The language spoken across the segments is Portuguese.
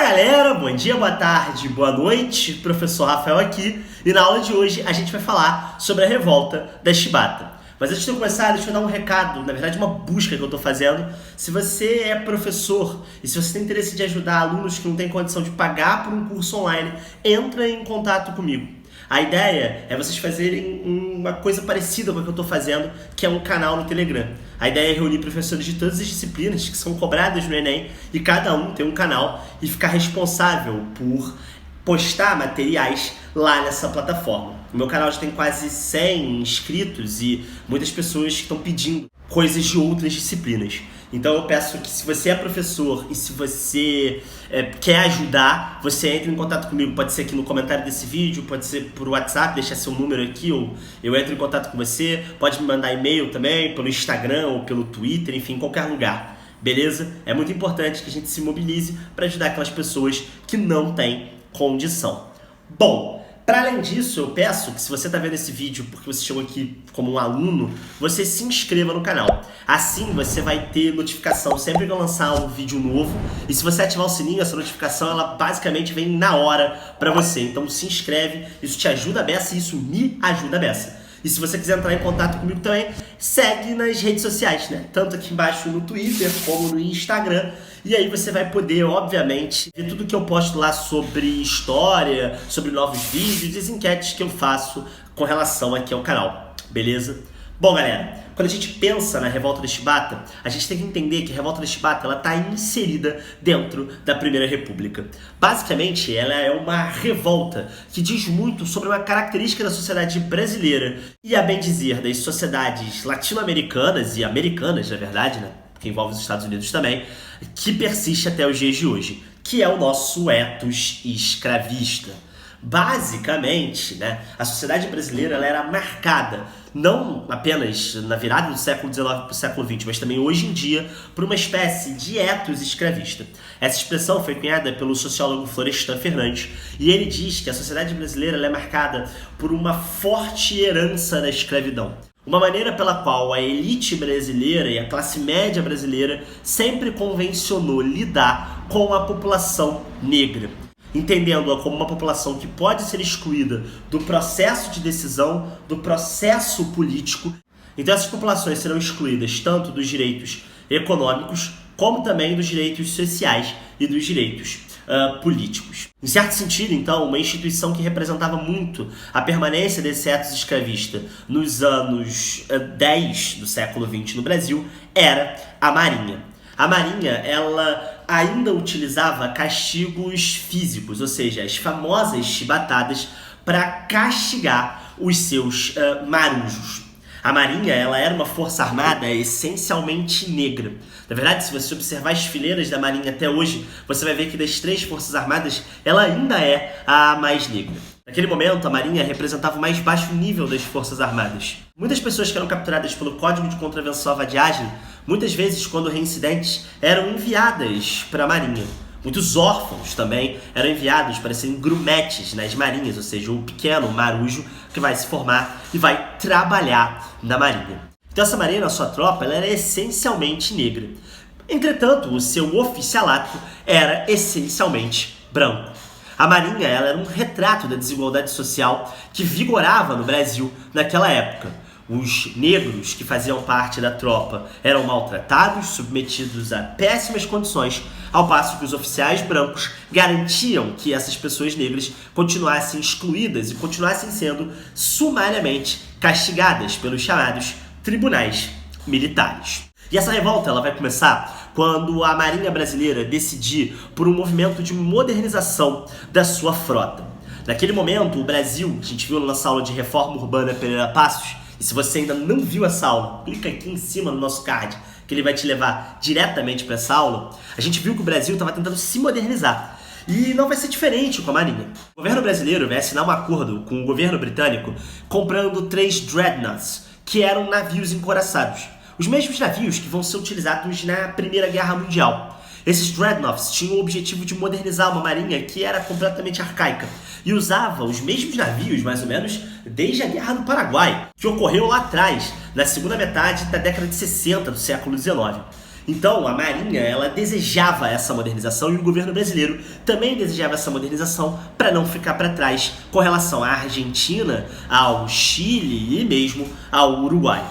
galera, bom dia, boa tarde, boa noite, professor Rafael aqui, e na aula de hoje a gente vai falar sobre a revolta da Chibata. Mas antes de eu começar, deixa eu dar um recado, na verdade uma busca que eu estou fazendo. Se você é professor e se você tem interesse de ajudar alunos que não têm condição de pagar por um curso online, entra em contato comigo. A ideia é vocês fazerem uma coisa parecida com a que eu estou fazendo, que é um canal no Telegram. A ideia é reunir professores de todas as disciplinas que são cobradas no Enem e cada um ter um canal e ficar responsável por postar materiais lá nessa plataforma. O meu canal já tem quase 100 inscritos e muitas pessoas que estão pedindo coisas de outras disciplinas. Então eu peço que se você é professor e se você quer ajudar, você entre em contato comigo. Pode ser aqui no comentário desse vídeo, pode ser por WhatsApp, deixar seu número aqui, ou eu entro em contato com você. Pode me mandar e-mail também, pelo Instagram ou pelo Twitter, enfim, em qualquer lugar. Beleza? É muito importante que a gente se mobilize para ajudar aquelas pessoas que não têm condição. Bom, para além disso, eu peço que se você está vendo esse vídeo porque você chegou aqui como um aluno, você se inscreva no canal. Assim você vai ter notificação sempre que eu lançar um vídeo novo. E se você ativar o sininho, essa notificação ela basicamente vem na hora para você. Então se inscreve, isso te ajuda a beça e isso me ajuda a beça. E se você quiser entrar em contato comigo também, segue nas redes sociais, né? Tanto aqui embaixo no Twitter como no Instagram. E aí você vai poder, obviamente, ver tudo que eu posto lá sobre história, sobre novos vídeos e as enquetes que eu faço com relação aqui ao canal, beleza? Bom, galera, quando a gente pensa na Revolta da Chibata, a gente tem que entender que a Revolta da Chibata está inserida dentro da Primeira República. Basicamente, ela é uma revolta que diz muito sobre uma característica da sociedade brasileira e, a bem dizer, das sociedades latino-americanas e americanas, na verdade, né? Que envolve os Estados Unidos também, que persiste até os dias de hoje, que é o nosso ethos escravista. Basicamente, né, a sociedade brasileira ela era marcada não apenas na virada do século XIX para o século XX, mas também hoje em dia por uma espécie de ethos escravista. Essa expressão foi cunhada pelo sociólogo Florestan Fernandes e ele diz que a sociedade brasileira ela é marcada por uma forte herança da escravidão. Uma maneira pela qual a elite brasileira e a classe média brasileira sempre convencionou lidar com a população negra, entendendo-a como uma população que pode ser excluída do processo de decisão, do processo político. Então essas populações serão excluídas tanto dos direitos econômicos, como também dos direitos sociais e dos direitos políticos. Em certo sentido, então, uma instituição que representava muito a permanência desse ethos escravista nos anos 10 do século XX no Brasil era a Marinha. A Marinha, ela ainda utilizava castigos físicos, ou seja, as famosas chibatadas, para castigar os seus marujos. A Marinha ela era uma força armada essencialmente negra. Na verdade, se você observar as fileiras da Marinha até hoje, você vai ver que das três forças armadas, ela ainda é a mais negra. Naquele momento, a Marinha representava o mais baixo nível das forças armadas. Muitas pessoas que eram capturadas pelo Código de Contravenção à Vadiagem, muitas vezes, quando reincidentes, eram enviadas para a Marinha. Muitos órfãos também eram enviados para serem grumetes nas marinhas, ou seja, o pequeno marujo que vai se formar e vai trabalhar na marinha. Então essa marinha, a sua tropa, ela era essencialmente negra. Entretanto, o seu oficialato era essencialmente branco. A marinha ela era um retrato da desigualdade social que vigorava no Brasil naquela época. Os negros que faziam parte da tropa eram maltratados, submetidos a péssimas condições, ao passo que os oficiais brancos garantiam que essas pessoas negras continuassem excluídas e continuassem sendo sumariamente castigadas pelos chamados tribunais militares. E essa revolta ela vai começar quando a Marinha Brasileira decidir por um movimento de modernização da sua frota. Naquele momento, o Brasil, a gente viu na nossa aula de Reforma Urbana Pereira Passos, e se você ainda não viu essa aula, clica aqui em cima no nosso card, que ele vai te levar diretamente para essa aula. A gente viu que o Brasil estava tentando se modernizar. E não vai ser diferente com a Marinha. O governo brasileiro vai assinar um acordo com o governo britânico comprando 3 dreadnoughts, que eram navios encouraçados. Os mesmos navios que vão ser utilizados na Primeira Guerra Mundial. Esses dreadnoughts tinham o objetivo de modernizar uma marinha que era completamente arcaica e usava os mesmos navios, mais ou menos, desde a Guerra do Paraguai, que ocorreu lá atrás, na segunda metade da década de 60 do século XIX. Então, a Marinha, ela desejava essa modernização e o governo brasileiro também desejava essa modernização para não ficar para trás com relação à Argentina, ao Chile e mesmo ao Uruguai.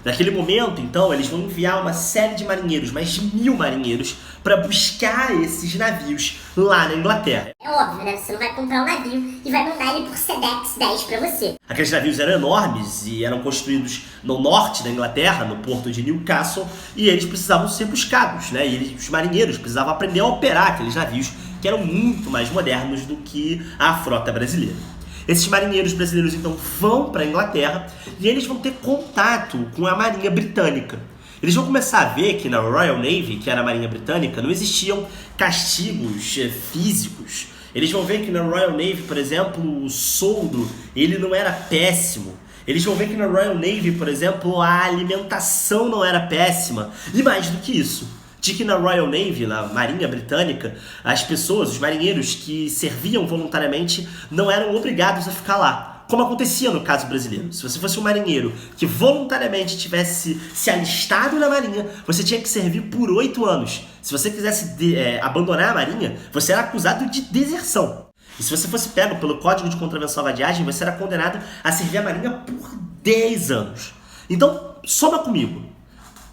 Naquele momento, então, eles vão enviar uma série de marinheiros, mais de 1000 marinheiros, para buscar esses navios lá na Inglaterra. É óbvio, né? Você não vai comprar um navio e vai mandar ele por Sedex 10 para você. Aqueles navios eram enormes e eram construídos no norte da Inglaterra, no porto de Newcastle, e eles precisavam ser buscados, né? E os marinheiros precisavam aprender a operar aqueles navios, que eram muito mais modernos do que a frota brasileira. Esses marinheiros brasileiros então vão para a Inglaterra e eles vão ter contato com a Marinha Britânica. Eles vão começar a ver que na Royal Navy, que era a Marinha Britânica, não existiam castigos físicos. Eles vão ver que na Royal Navy, por exemplo, o soldo ele não era péssimo. Eles vão ver que na Royal Navy, por exemplo, a alimentação não era péssima. E mais do que isso, de que na Royal Navy, na Marinha Britânica, as pessoas, os marinheiros que serviam voluntariamente não eram obrigados a ficar lá, como acontecia no caso brasileiro. Se você fosse um marinheiro que voluntariamente tivesse se alistado na Marinha, você tinha que servir por 8 anos. Se você quisesse abandonar a Marinha, você era acusado de deserção. E se você fosse pego pelo Código de Contravenção à Vadiagem, você era condenado a servir a Marinha por 10 anos. Então, soma comigo.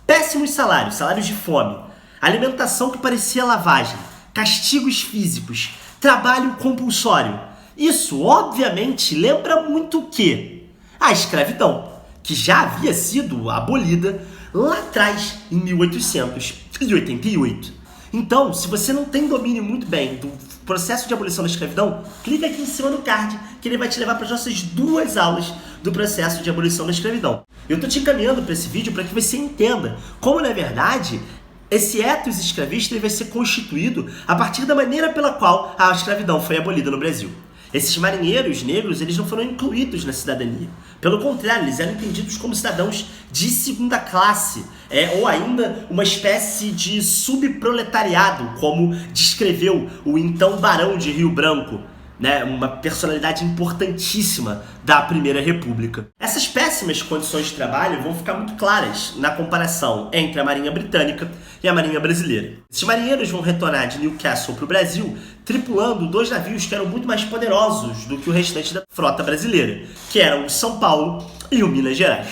Péssimos salários, salários de fome, alimentação que parecia lavagem, castigos físicos, trabalho compulsório. Isso, obviamente, lembra muito o quê? A escravidão, que já havia sido abolida lá atrás, em 1888. Então, se você não tem domínio muito bem do processo de abolição da escravidão, clica aqui em cima do card, que ele vai te levar para as nossas 2 aulas do processo de abolição da escravidão. Eu estou te encaminhando para esse vídeo para que você entenda como, na verdade, esse ethos escravista vai ser constituído a partir da maneira pela qual a escravidão foi abolida no Brasil. Esses marinheiros negros, eles não foram incluídos na cidadania. Pelo contrário, eles eram entendidos como cidadãos de segunda classe, ou ainda uma espécie de subproletariado, como descreveu o então Barão de Rio Branco, né, uma personalidade importantíssima da Primeira República. Essas péssimas condições de trabalho vão ficar muito claras na comparação entre a Marinha Britânica e a Marinha Brasileira. Esses marinheiros vão retornar de Newcastle para o Brasil tripulando 2 navios que eram muito mais poderosos do que o restante da frota brasileira, que eram o São Paulo e o Minas Gerais.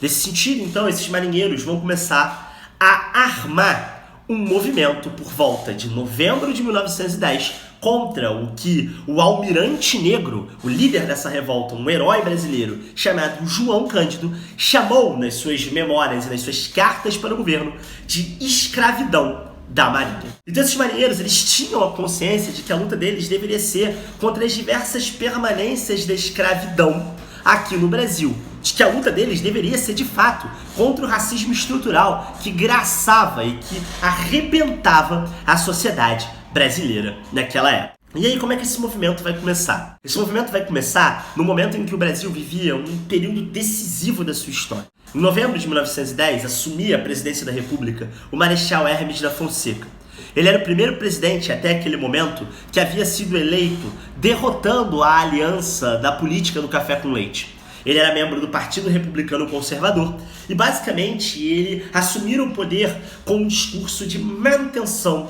Nesse sentido, então, esses marinheiros vão começar a armar um movimento por volta de novembro de 1910 contra o que o Almirante Negro, o líder dessa revolta, um herói brasileiro chamado João Cândido, chamou nas suas memórias e nas suas cartas para o governo de escravidão da Marinha. Então esses marinheiros, eles tinham a consciência de que a luta deles deveria ser contra as diversas permanências da escravidão aqui no Brasil, de que a luta deles deveria ser de fato contra o racismo estrutural que graçava e que arrebentava a sociedade brasileira naquela época. E aí, como é que esse movimento vai começar? Esse movimento vai começar no momento em que o Brasil vivia um período decisivo da sua história. Em novembro de 1910, assumia a presidência da República o Marechal Hermes da Fonseca. Ele era o primeiro presidente até aquele momento que havia sido eleito derrotando a aliança da política do café com leite. Ele era membro do Partido Republicano Conservador e, basicamente, ele assumiu o poder com um discurso de manutenção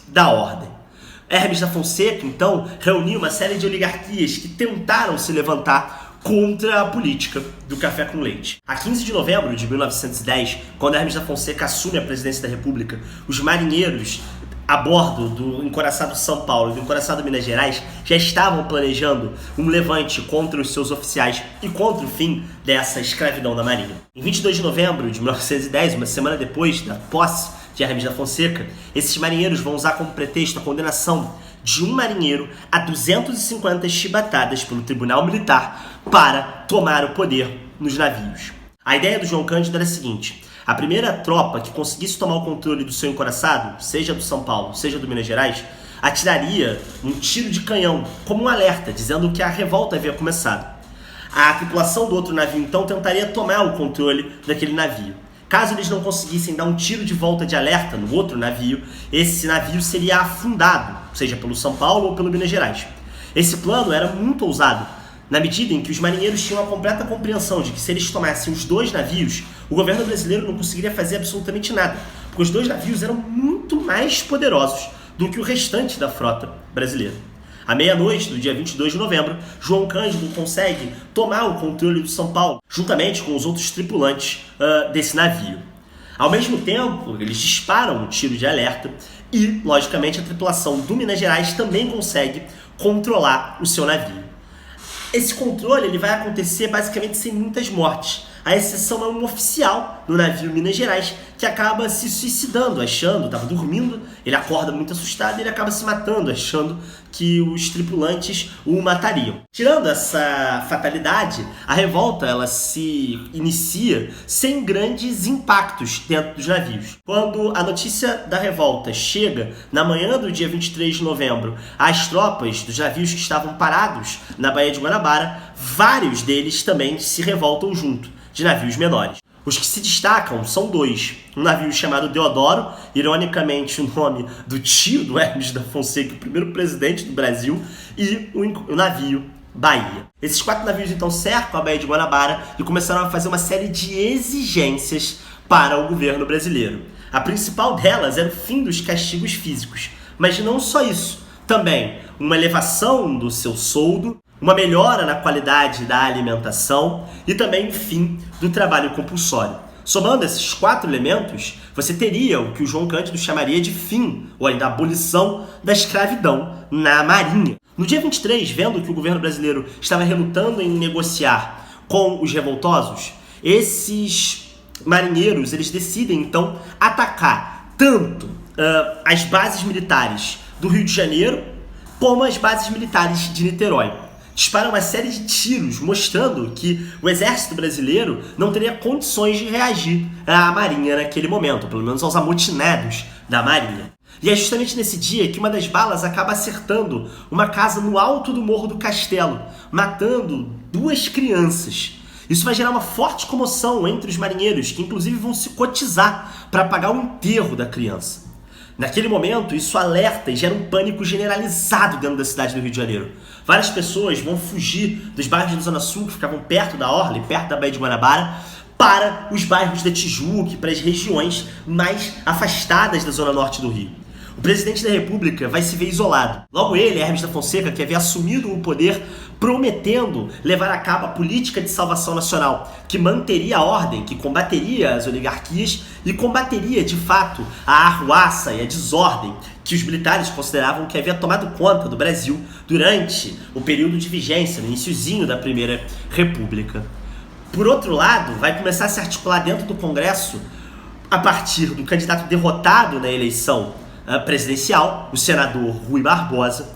da ordem. Hermes da Fonseca, então, reuniu uma série de oligarquias que tentaram se levantar contra a política do café com leite. A 15 de novembro de 1910, quando Hermes da Fonseca assume a presidência da República, os marinheiros a bordo do encoraçado São Paulo e do encoraçado Minas Gerais já estavam planejando um levante contra os seus oficiais e contra o fim dessa escravidão da Marinha. Em 22 de novembro de 1910, uma semana depois da posse de Hermes da Fonseca, esses marinheiros vão usar como pretexto a condenação de um marinheiro a 250 chibatadas pelo Tribunal Militar para tomar o poder nos navios. A ideia do João Cândido era a seguinte: a primeira tropa que conseguisse tomar o controle do seu encoraçado, seja do São Paulo, seja do Minas Gerais, atiraria um tiro de canhão como um alerta, dizendo que a revolta havia começado. A tripulação do outro navio, então, tentaria tomar o controle daquele navio. Caso eles não conseguissem dar um tiro de volta de alerta no outro navio, esse navio seria afundado, seja pelo São Paulo ou pelo Minas Gerais. Esse plano era muito ousado, na medida em que os marinheiros tinham a completa compreensão de que se eles tomassem os 2 navios, o governo brasileiro não conseguiria fazer absolutamente nada, porque os dois navios eram muito mais poderosos do que o restante da frota brasileira. À meia-noite do dia 22 de novembro, João Cândido consegue tomar o controle do São Paulo, juntamente com os outros tripulantes desse navio. Ao mesmo tempo, eles disparam um tiro de alerta e, logicamente, a tripulação do Minas Gerais também consegue controlar o seu navio. Esse controle ele vai acontecer basicamente sem muitas mortes. A exceção é um oficial no navio Minas Gerais que acaba se suicidando, estava dormindo, ele acorda muito assustado e ele acaba se matando, achando que os tripulantes o matariam. Tirando essa fatalidade, a revolta ela se inicia sem grandes impactos dentro dos navios. Quando a notícia da revolta chega na manhã do dia 23 de novembro, as tropas dos navios que estavam parados na Baía de Guanabara, vários deles também se revoltam junto, de navios menores. Os que se destacam são dois. Um navio chamado Deodoro, ironicamente o nome do tio do Hermes da Fonseca, o primeiro presidente do Brasil, e o navio Bahia. Esses 4 navios então cercam a Baía de Guanabara e começaram a fazer uma série de exigências para o governo brasileiro. A principal delas era o fim dos castigos físicos, mas não só isso, também uma elevação do seu soldo, uma melhora na qualidade da alimentação e também o fim do trabalho compulsório. Somando esses 4 elementos, você teria o que o João Cândido chamaria de fim, ou ainda abolição da escravidão na Marinha. No dia 23, vendo que o governo brasileiro estava relutando em negociar com os revoltosos, esses marinheiros eles decidem então atacar tanto as bases militares do Rio de Janeiro como as bases militares de Niterói. Disparam uma série de tiros, mostrando que o exército brasileiro não teria condições de reagir à Marinha naquele momento, pelo menos aos amotinados da Marinha. E é justamente nesse dia que uma das balas acaba acertando uma casa no alto do Morro do Castelo, matando 2 crianças. Isso vai gerar uma forte comoção entre os marinheiros, que inclusive vão se cotizar para pagar o enterro da criança. Naquele momento, isso alerta e gera um pânico generalizado dentro da cidade do Rio de Janeiro. Várias pessoas vão fugir dos bairros da Zona Sul, que ficavam perto da Orla e perto da Baía de Guanabara, para os bairros da Tijuca, para as regiões mais afastadas da Zona Norte do Rio. O presidente da República vai se ver isolado. Logo ele, Hermes da Fonseca, que havia assumido o poder prometendo levar a cabo a política de salvação nacional, que manteria a ordem, que combateria as oligarquias e combateria, de fato, a arruaça e a desordem que os militares consideravam que havia tomado conta do Brasil durante o período de vigência, no iniciozinho da Primeira República. Por outro lado, vai começar a se articular dentro do Congresso, a partir do candidato derrotado na eleição presidencial, o senador Rui Barbosa,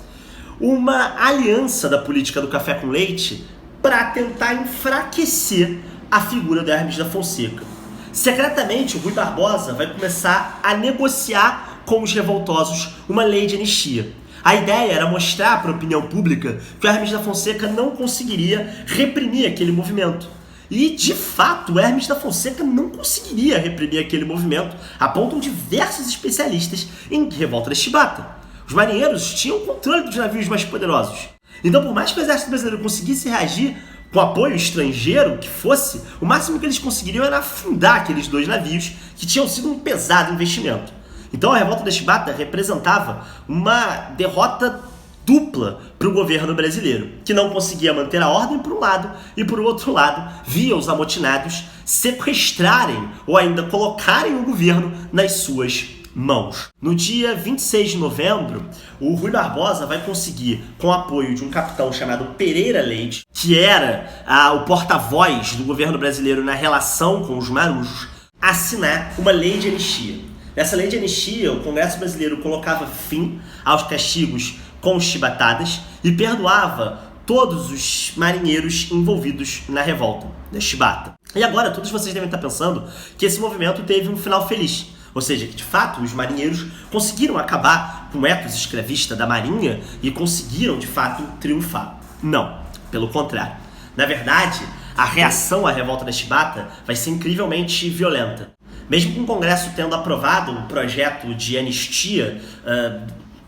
uma aliança da política do café com leite para tentar enfraquecer a figura do Hermes da Fonseca. Secretamente, o Rui Barbosa vai começar a negociar com os revoltosos uma lei de anistia. A ideia era mostrar para a opinião pública que o Hermes da Fonseca não conseguiria reprimir aquele movimento. E, de fato, o Hermes da Fonseca não conseguiria reprimir aquele movimento, apontam diversos especialistas em revolta da Chibata. Os marinheiros tinham controle dos navios mais poderosos. Então, por mais que o exército brasileiro conseguisse reagir com apoio estrangeiro que fosse, o máximo que eles conseguiriam era afundar aqueles 2 navios que tinham sido um pesado investimento. Então, a revolta da Chibata representava uma derrota dupla para o governo brasileiro, que não conseguia manter a ordem por um lado e, por outro lado, via os amotinados sequestrarem ou ainda colocarem o governo nas suas mãos. No dia 26 de novembro, o Rui Barbosa vai conseguir, com o apoio de um capitão chamado Pereira Leite, que era o porta-voz do governo brasileiro na relação com os marujos, assinar uma lei de anistia. Nessa lei de anistia, o Congresso brasileiro colocava fim aos castigos com chibatadas e perdoava todos os marinheiros envolvidos na revolta da Chibata. E agora, todos vocês devem estar pensando que esse movimento teve um final feliz. Ou seja, que de fato os marinheiros conseguiram acabar com o ethos escravista da marinha e conseguiram de fato triunfar. Não, pelo contrário. Na verdade, a reação à revolta da Chibata vai ser incrivelmente violenta. Mesmo com o Congresso tendo aprovado um projeto de anistia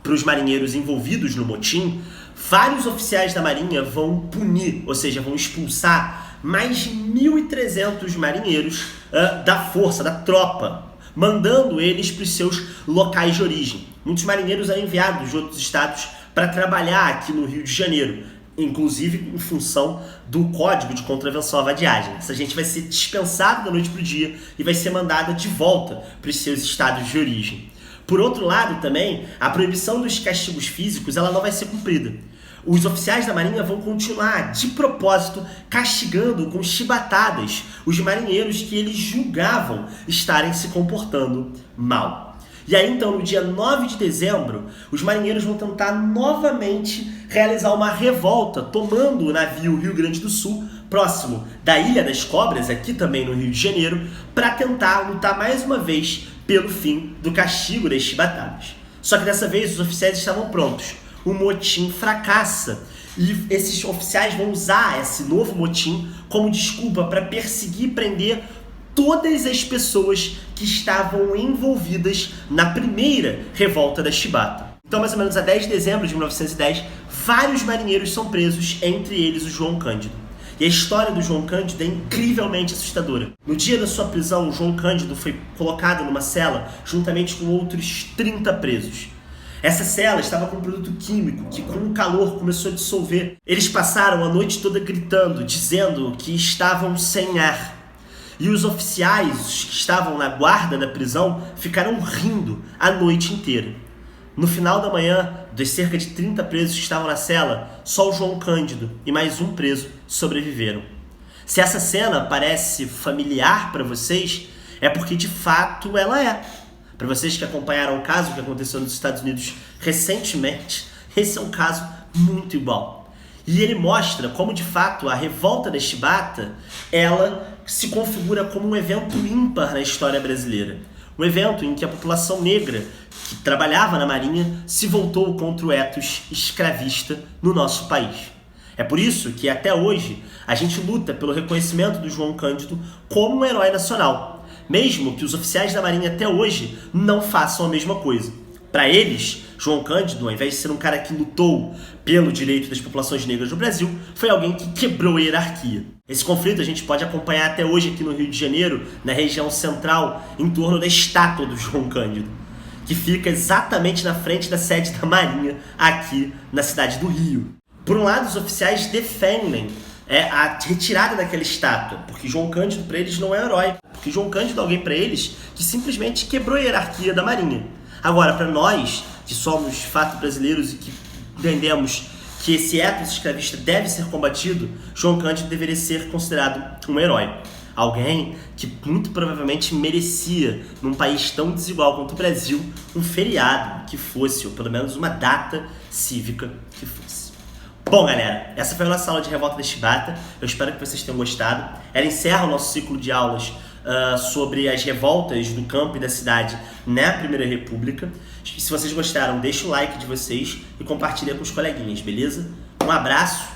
para os marinheiros envolvidos no motim, vários oficiais da marinha vão punir, ou seja, vão expulsar mais de 1.300 marinheiros da força, da tropa, mandando eles para os seus locais de origem. Muitos marinheiros eram enviados de outros estados para trabalhar aqui no Rio de Janeiro, inclusive em função do Código de Contravenção à Vadiagem. Essa gente vai ser dispensada da noite para o dia e vai ser mandada de volta para os seus estados de origem. Por outro lado, também, a proibição dos castigos físicos ela não vai ser cumprida. Os oficiais da Marinha vão continuar, de propósito, castigando com chibatadas os marinheiros que eles julgavam estarem se comportando mal. E aí, então, no dia 9 de dezembro, os marinheiros vão tentar novamente realizar uma revolta, tomando o navio Rio Grande do Sul, próximo da Ilha das Cobras, aqui também no Rio de Janeiro, para tentar lutar mais uma vez pelo fim do castigo das chibatadas. Só que dessa vez os oficiais estavam prontos. O motim fracassa e esses oficiais vão usar esse novo motim como desculpa para perseguir e prender todas as pessoas que estavam envolvidas na primeira revolta da Chibata. Então, mais ou menos a 10 de dezembro de 1910, vários marinheiros são presos, entre eles o João Cândido. E a história do João Cândido é incrivelmente assustadora. No dia da sua prisão, o João Cândido foi colocado numa cela juntamente com outros 30 presos. Essa cela estava com um produto químico que, com o calor, começou a dissolver. Eles passaram a noite toda gritando, dizendo que estavam sem ar. E os oficiais que estavam na guarda da prisão ficaram rindo a noite inteira. No final da manhã, dos cerca de 30 presos que estavam na cela, só o João Cândido e mais um preso sobreviveram. Se essa cena parece familiar para vocês, é porque de fato ela é. Para vocês que acompanharam o caso que aconteceu nos Estados Unidos recentemente, esse é um caso muito igual. E ele mostra como, de fato, a revolta da Chibata, ela se configura como um evento ímpar na história brasileira. Um evento em que a população negra que trabalhava na Marinha se voltou contra o ethos escravista no nosso país. É por isso que, até hoje, a gente luta pelo reconhecimento do João Cândido como um herói nacional, mesmo que os oficiais da Marinha até hoje não façam a mesma coisa. Para eles, João Cândido, ao invés de ser um cara que lutou pelo direito das populações negras no Brasil, foi alguém que quebrou a hierarquia. Esse conflito a gente pode acompanhar até hoje aqui no Rio de Janeiro, na região central, em torno da estátua do João Cândido, que fica exatamente na frente da sede da Marinha, aqui na cidade do Rio. Por um lado, os oficiais defendem a retirada daquela estátua, porque João Cândido para eles não é herói, porque João Cândido é alguém para eles que simplesmente quebrou a hierarquia da Marinha. Agora, para nós, que somos de fato brasileiros e que entendemos que esse ethos escravista deve ser combatido, João Cândido deveria ser considerado um herói. Alguém que muito provavelmente merecia, num país tão desigual quanto o Brasil, um feriado que fosse, ou pelo menos uma data cívica que fosse. Bom, galera, essa foi a nossa aula de Revolta da Chibata. Eu espero que vocês tenham gostado. Ela encerra o nosso ciclo de aulas sobre as revoltas do campo e da cidade na Primeira República. Se vocês gostaram, deixa o like de vocês e compartilha com os coleguinhas, beleza? Um abraço